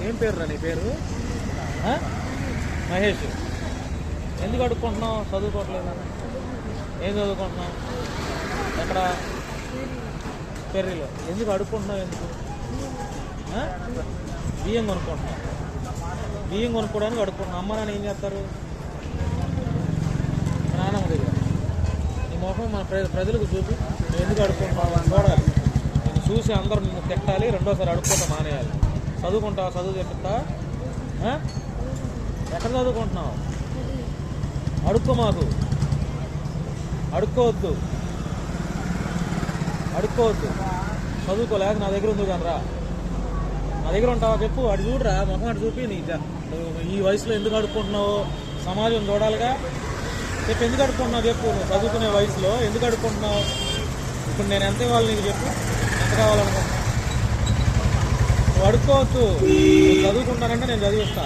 ఏం పేరు రా నీ పేరు? మహేష్. ఎందుకు అడుక్కుంటున్నావు? చదువుకోవట్లేదు. ఏం చదువుకుంటున్నావు? ఎక్కడ? పెర్రీలో. ఎందుకు అడుక్కుంటున్నావు? ఎందుకు? బియ్యం కొనుక్కుంటున్నావు. బియ్యం కొనుక్కోవడానికి అడుక్కుంటున్నావు. అమ్మ నాన్న ఏం చేస్తారు? నాన్నమ్మ దగ్గర. నీ మొహం మన ప్రజలకు చూపి నువ్వు ఎందుకు అడుక్కుంటున్నావు అని చూడాలి. నేను చూసి అందరూ నిన్ను తిట్టాలి. రెండోసారి అడుక్కుంటా మానేయాలి. చదువుకుంటావా? చదువు చెప్తా. ఎక్కడ చదువుకుంటున్నావు? అడుక్కో మాకు. అడుక్కోవద్దు. చదువుకోలేక నా దగ్గర ఉంది కానీ రా. నా దగ్గర ఉంటావా చెప్పు. అటు చూడరా, మొహం అటు చూపి. నీ ఈ వయసులో ఎందుకు అడుక్కుంటున్నావు? సమాజం చూడాలిగా. చెప్పు, ఎందుకు అడుక్కుంటున్నావు చెప్పు. నువ్వు చదువుకునే వయసులో ఎందుకు అడుక్కుంటున్నావు? ఇప్పుడు నేను ఎంత ఇవ్వాలి నీకు చెప్పు. ఎంత కావాలనుకుంటున్నావు? నువ్వు అడుక్కోవద్దు. నువ్వు చదువుకుంటానంటే నేను చదివిస్తా.